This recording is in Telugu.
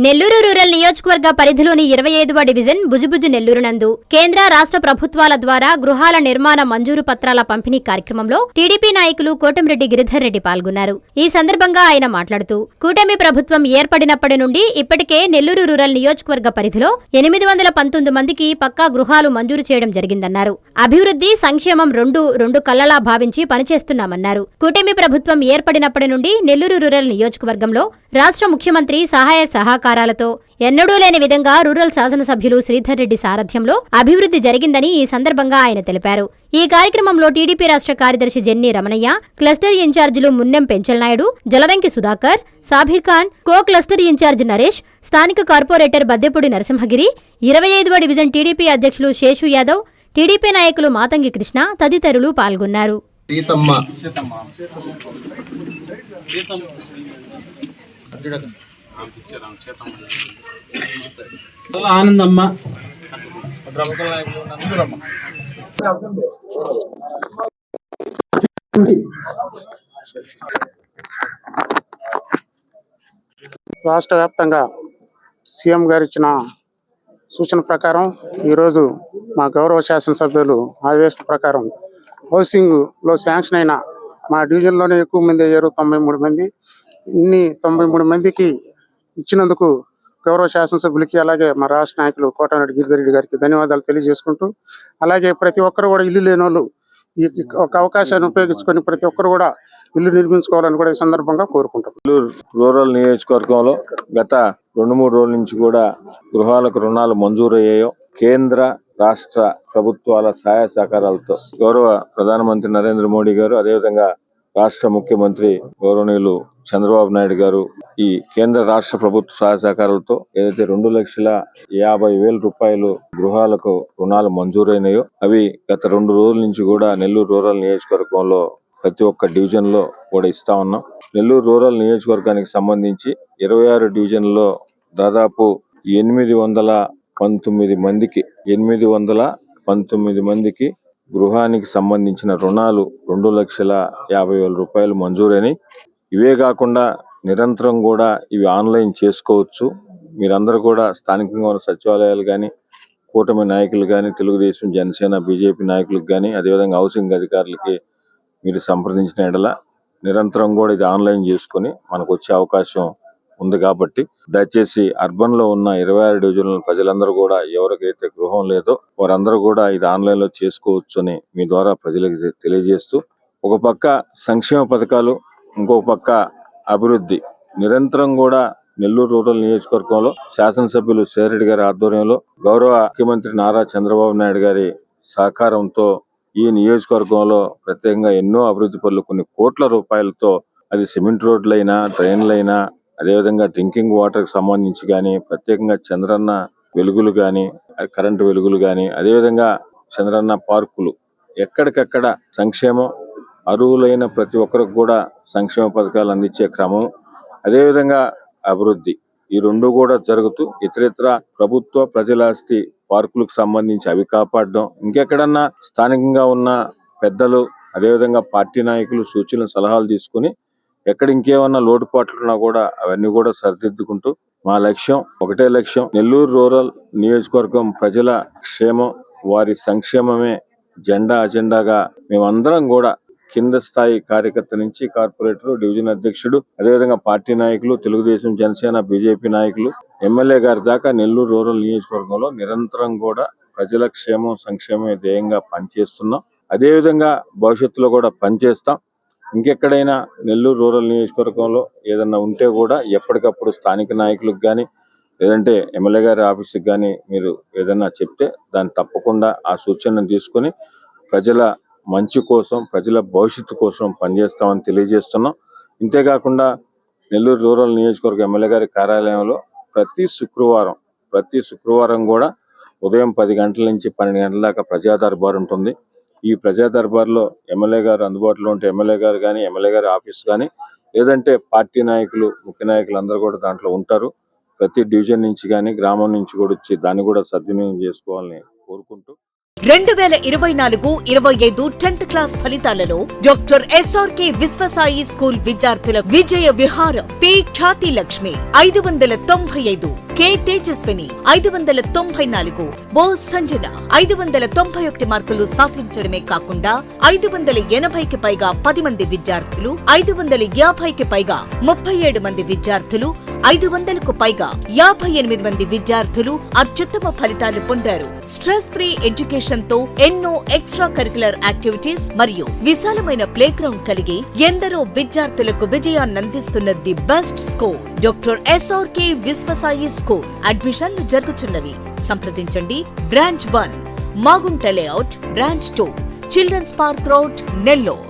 నెల్లూరు రూరల్ నియోజకవర్గ పరిధిలోని 25వ డివిజన్ బుజుబుజు నెల్లూరు నందు కేంద్ర రాష్ట్ర ప్రభుత్వాల ద్వారా గృహాల నిర్మాణ మంజూరు పత్రాల పంపిణీ కార్యక్రమంలో టీడీపీ నాయకులు కోటమిరెడ్డి గిరిధర్ రెడ్డి పాల్గొన్నారు. ఈ సందర్భంగా ఆయన మాట్లాడుతూ కూటమి ప్రభుత్వం ఏర్పడినప్పటి నుండి ఇప్పటికే నెల్లూరు రూరల్ నియోజకవర్గ పరిధిలో 819 మందికి పక్కా గృహాలు మంజూరు చేయడం జరిగిందన్నారు. అభివృద్ధి, సంక్షేమం రెండు కళ్లలా భావించి పనిచేస్తున్నామన్నారు. కూటమి ప్రభుత్వం ఏర్పడినప్పటి నుండి నెల్లూరు రూరల్ నియోజకవర్గంలో రాష్ట్ర ముఖ్యమంత్రి సహాయ సహకారాలతో ఎన్నడూ లేని విధంగా రూరల్ శాసనసభ్యులు శ్రీధర్ రెడ్డి సారథ్యంలో అభివృద్ధి జరిగిందని ఈ సందర్భంగా ఆయన తెలిపారు. ఈ కార్యక్రమంలో టీడీపీ రాష్ట్ర కార్యదర్శి జెన్ని రమణయ్య, క్లస్టర్ ఇన్ఛార్జీలు Munnem Penchalnaidu, Jaladanki Sudhakar, Sabir Khan, co cluster incharge Naresh, స్థానిక కార్పొరేటర్ బద్దెపూడి నరసింహగిరి, 25వ డివిజన్ టీడీపీ అధ్యక్షులు శేషు యాదవ్, టీడీపీ నాయకులు మాతంగి కృష్ణ తదితరులు పాల్గొన్నారు. ఆనందమ్మ, రాష్ట్ర వ్యాప్తంగా సీఎం గారు ఇచ్చిన సూచన ప్రకారం ఈరోజు మా గౌరవ శాసనసభ్యులు ఆదేశం ప్రకారం హౌసింగ్లో శాంక్షన్ అయిన మా డివిజన్లోనే ఎక్కువ మంది అయ్యారు, 93 మంది. 93 మందికి ఇచ్చినందుకు గౌరవ శాసనసభ్యులకి, అలాగే మా రాష్ట్ర నాయకులు కోటమిరెడ్డి గిరిధర్ రెడ్డి గారికి ధన్యవాదాలు తెలియజేసుకుంటూ, అలాగే ప్రతి ఒక్కరు కూడా ఇల్లు లేని వాళ్ళు ఈ ఒక అవకాశాన్ని ఉపయోగించుకొని ప్రతి ఒక్కరు కూడా ఇల్లు నిర్మించుకోవాలని కూడా ఈ సందర్భంగా కోరుకుంటాం. రూరల్ నియోజకవర్గంలో గత 2-3 రోజుల నుంచి కూడా గృహాలకు రుణాలు మంజూరయ్యాయో కేంద్ర రాష్ట్ర ప్రభుత్వాల సహాయ సహకారాలతో గౌరవ ప్రధానమంత్రి నరేంద్ర మోడీ గారు, అదేవిధంగా రాష్ట్ర ముఖ్యమంత్రి గౌరవనీయులు చంద్రబాబు నాయుడు గారు ఈ కేంద్ర రాష్ట్ర ప్రభుత్వ సహాయ సహకారాలతో ఏదైతే 2,50,000 రూపాయలు గృహాలకు రుణాలు మంజూరైనాయో అవి గత 2 రోజుల నుంచి కూడా నెల్లూరు రూరల్ నియోజకవర్గంలో ప్రతి ఒక్క డివిజన్ లో కూడా ఇస్తా ఉన్నాం. నెల్లూరు రూరల్ నియోజకవర్గానికి సంబంధించి 26 డివిజన్లో దాదాపు 819 మందికి గృహానికి సంబంధించిన రుణాలు 2,50,000 రూపాయలు మంజూరైనాయి. ఇవే కాకుండా నిరంతరం కూడా ఇవి ఆన్లైన్ చేసుకోవచ్చు. మీరందరూ కూడా స్థానికంగా ఉన్న సచివాలయాలు కానీ, కూటమి నాయకులు కానీ, తెలుగుదేశం, జనసేన, బీజేపీ నాయకులకు కానీ, అదేవిధంగా హౌసింగ్ అధికారులకి మీరు సంప్రదించిన ఎడల నిరంతరం కూడా ఇది ఆన్లైన్ చేసుకుని మనకు వచ్చే అవకాశం ఉంది. కాబట్టి దయచేసి అర్బన్ లో ఉన్న 26 డివిజన్ల ప్రజలందరూ కూడా ఎవరికైతే గృహం లేదో వారందరూ కూడా ఇది ఆన్లైన్ లో చేసుకోవచ్చు అని మీ ద్వారా ప్రజలకు తెలియజేస్తూ, ఒక పక్క సంక్షేమ పథకాలు, ఇంకొక పక్క అభివృద్ధి నిరంతరం కూడా నెల్లూరు రూరల్ నియోజకవర్గంలో శాసనసభ్యులు శ్రీరెడ్డి గారి ఆధ్వర్యంలో గౌరవ ముఖ్యమంత్రి నారా చంద్రబాబు నాయుడు గారి సహకారంతో ఈ నియోజకవర్గంలో ప్రత్యేకంగా ఎన్నో అభివృద్ధి పనులు కొన్ని కోట్ల రూపాయలతో, అది సిమెంట్ రోడ్లైనా, డ్రైన్లైనా, అదేవిధంగా డ్రింకింగ్ వాటర్ కి సంబంధించి కానీ, ప్రత్యేకంగా చంద్రన్న వెలుగులు కానీ, కరెంటు వెలుగులు కానీ, అదేవిధంగా చంద్రన్న పార్కులు, ఎక్కడికక్కడ సంక్షేమం, అర్హులైన ప్రతి ఒక్కరికి కూడా సంక్షేమ పథకాలు అందించే క్రమం, అదేవిధంగా అభివృద్ధి, ఈ రెండు కూడా జరుగుతూ ఇతరితర ప్రభుత్వ ప్రజలాస్తి పార్కులకు సంబంధించి అవి కాపాడడం, ఇంకెక్కడన్నా స్థానికంగా ఉన్న పెద్దలు అదేవిధంగా పార్టీ నాయకులు సూచనలు సలహాలు తీసుకుని ఎక్కడ ఇంకేమన్నా లోటుపాట్లున్నా కూడా అవన్నీ కూడా సరిదిద్దుకుంటూ మా లక్ష్యం ఒకటే లక్ష్యం, నెల్లూరు రూరల్ నియోజకవర్గం ప్రజల క్షేమం, వారి సంక్షేమమే అజెండాగా మేమందరం కూడా కింద స్థాయి కార్యకర్త నుంచి కార్పొరేటర్, డివిజన్ అధ్యక్షుడు, అదేవిధంగా పార్టీ నాయకులు, తెలుగుదేశం, జనసేన, బీజేపీ నాయకులు, ఎమ్మెల్యే గారి దాకా నెల్లూరు రూరల్ నియోజకవర్గంలో నిరంతరం కూడా ప్రజల క్షేమం, సంక్షేమమే ధ్యేయంగా పనిచేస్తున్నాం. అదేవిధంగా భవిష్యత్తులో కూడా పనిచేస్తాం. ఇంకెక్కడైనా నెల్లూరు రూరల్ నియోజకవర్గంలో ఏదన్నా ఉంటే కూడా ఎప్పటికప్పుడు స్థానిక నాయకులకు కానీ, లేదంటే ఎమ్మెల్యే గారి ఆఫీస్కి కానీ మీరు ఏదన్నా చెప్తే దాన్ని తప్పకుండా ఆ సూచనను తీసుకొని ప్రజల మంచి కోసం, ప్రజల భవిష్యత్తు కోసం పనిచేస్తామని తెలియజేస్తున్నాం. ఇంతేకాకుండా నెల్లూరు రూరల్ నియోజకవర్గ ఎమ్మెల్యే గారి కార్యాలయంలో ప్రతి శుక్రవారం కూడా ఉదయం 10 గంటల నుంచి 12 గంటల దాకా ప్రజా దర్బార్ ఉంటుంది. ఈ ప్రజా దర్బార్లో ఎమ్మెల్యే గారు అందుబాటులో ఉంటే ఎమ్మెల్యే గారు కానీ, ఎమ్మెల్యే గారి ఆఫీస్ కానీ, లేదంటే పార్టీ నాయకులు, ముఖ్య నాయకులు అందరూ కూడా దాంట్లో ఉంటారు. ప్రతి డివిజన్ నుంచి కానీ, గ్రామం నుంచి కూడా వచ్చి దాన్ని కూడా సద్వినియోగం చేసుకోవాలని కోరుకుంటూ 2024-25 10th క్లాస్ ఫలితాలలో డాక్టర్ ఎస్ఆర్కే విశ్వసాయి స్కూల్ విద్యార్థుల విజయ విహారం. పి ఖ్యాతి లక్ష్మి 595, కె తేజస్విని 594, ఓ సంజన 591 మార్కులు సాధించడమే కాకుండా 580కి పైగా 10 మంది విద్యార్థులు, 550కి పైగా 37 మంది విద్యార్థులు, 500కు పైగా 58 మంది విద్యార్థులు అత్యుత్తమ ఫలితాలు పొందారు. స్ట్రెస్ ఫ్రీ ఎడ్యుకేషన్ తో ఎన్నో ఎక్స్ట్రా కరికులర్ యాక్టివిటీస్ మరియు విశాలమైన ప్లే గ్రౌండ్ కలిగి ఎందరో విద్యార్థులకు విజయాన్నందిస్తున్న the best school doctor SRK Vishwasai school. అడ్మిషన్లు జరుగుతున్నవి. సంప్రదించండి. Branch 1 Magunta layout, branch 2 children's park road, Nellore.